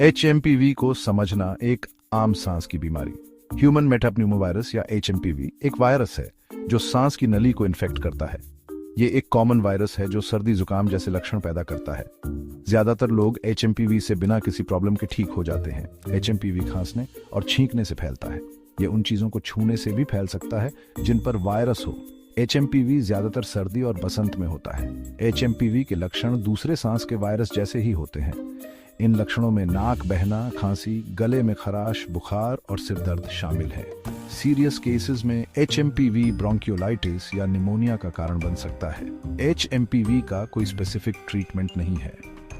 HMPV को समझना एक आम सांस की बीमारी। ह्यूमन मेटाप्न्यूमोवायरस या HMPV एक वायरस है जो सांस की नली को इन्फेक्ट करता है। ये एक कॉमन वायरस है जो सर्दी जुकाम जैसे लक्षण पैदा करता है। ज्यादातर लोग HMPV से बिना किसी प्रॉब्लम के ठीक हो जाते हैं। HMPV खांसने और छींकने से फैलता है। ये उन चीजों को छूने से भी फैल सकता है जिन पर वायरस हो। HMPV ज्यादातर सर्दी और बसंत में होता है। HMPV के लक्षण दूसरे सांस के वायरस जैसे ही होते हैं। इन लक्षणों में नाक बहना, खांसी, गले में खराश, बुखार और सिर दर्द शामिल है। सीरियस केसेस में HMPV ब्रोंकियोलाइटिस या निमोनिया का कारण बन सकता है। HMPV का कोई स्पेसिफिक ट्रीटमेंट नहीं है।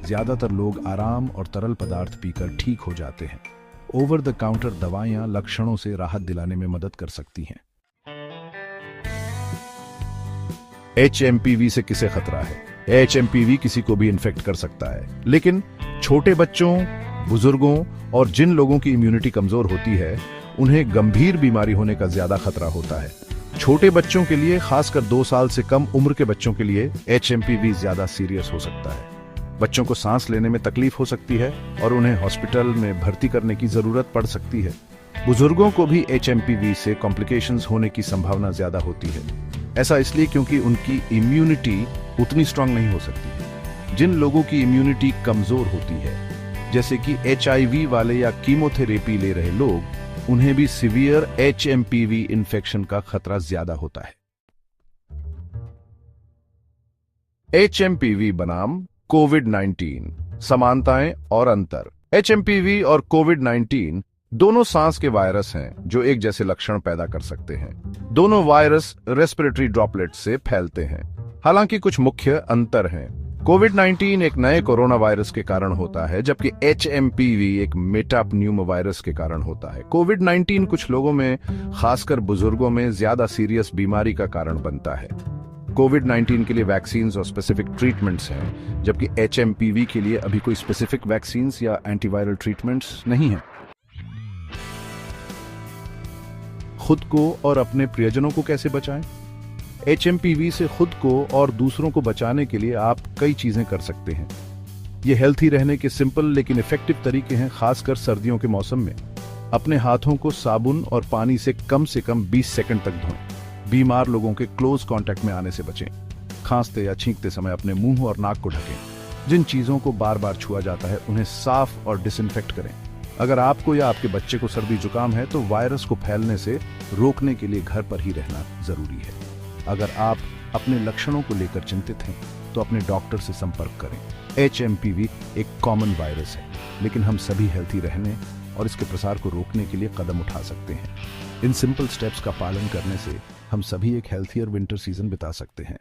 ज्यादातर लोग आराम और तरल पदार्थ पीकर ठीक हो जाते हैं। ओवर द काउंटर दवाइयां लक्षणों से राहत दिलाने में मदद कर सकती हैं। HMPV से किसे खतरा है? HMPV किसी को भी इन्फेक्ट कर सकता है, लेकिन छोटे बच्चों, बुजुर्गों और जिन लोगों की इम्यूनिटी कमजोर होती है, उन्हें गंभीर बीमारी होने का ज्यादा खतरा होता है। छोटे बच्चों के लिए, खासकर 2 साल से कम उम्र के बच्चों के लिए, HMPV ज्यादा सीरियस हो सकता है। बच्चों को सांस लेने में तकलीफ हो सकती है और उन्हें हॉस्पिटल में भर्ती करने की जरूरत पड़ सकती है। बुजुर्गों को भी HMPV से कॉम्प्लिकेशंस होने की संभावना ज्यादा होती है। ऐसा इसलिए क्योंकि उनकी इम्यूनिटी उतनी स्ट्रांग नहीं हो सकती। जिन लोगों की इम्यूनिटी कमजोर होती है, जैसे कि HIV वाले या कीमोथेरेपी ले रहे लोग, उन्हें भी सीवियर HMPV इन्फेक्शन का खतरा ज्यादा होता है। HMPV बनाम कोविड-19, समानताएं और अंतर। HMPV और कोविड-19 दोनों सांस के वायरस हैं जो एक जैसे लक्षण पैदा कर सकते हैं। दोनों वायरस रेस्पिरेटरी ड्रॉपलेट से फैलते हैं। हालांकि कुछ मुख्य अंतर हैं। कोविड-19 एक नए कोरोना वायरस के कारण होता है, जबकि HMPV एक मेटाप्न्यूमोवायरस के कारण होता है। कोविड-19 कुछ लोगों में, खासकर बुजुर्गों में, ज्यादा सीरियस बीमारी का कारण बनता है। कोविड-19 के लिए वैक्सीन्स और स्पेसिफिक ट्रीटमेंट्स हैं, जबकि HMPV के लिए अभी कोई स्पेसिफिक वैक्सीन्स या एंटीवायरल ट्रीटमेंट्स नहीं हैं। खुद को और अपने प्रियजनों को कैसे बचाएं? HMPV से खुद को और दूसरों को बचाने के लिए आप कई चीजें कर सकते हैं। ये हेल्थी रहने के सिंपल लेकिन इफेक्टिव तरीके हैं, खासकर सर्दियों के मौसम में। अपने हाथों को साबुन और पानी से कम 20 सेकंड तक धोएं। बीमार लोगों के क्लोज कांटेक्ट में आने से बचें। खांसते या छींकते समय अपने मुंह और नाक को ढकें। जिन चीजों को बार बार छुआ जाता है, उन्हें साफ और डिसइंफेक्ट करें। अगर आपको या आपके बच्चे को सर्दी जुकाम है, तो वायरस को फैलने से रोकने के लिए घर पर ही रहना जरूरी है। अगर आप अपने लक्षणों को लेकर चिंतित हैं, तो अपने डॉक्टर से संपर्क करें। HMPV एक कॉमन वायरस है, लेकिन हम सभी हेल्थी रहने और इसके प्रसार को रोकने के लिए कदम उठा सकते हैं। इन सिंपल स्टेप्स का पालन करने से हम सभी एक हेल्थियर विंटर सीजन बिता सकते हैं।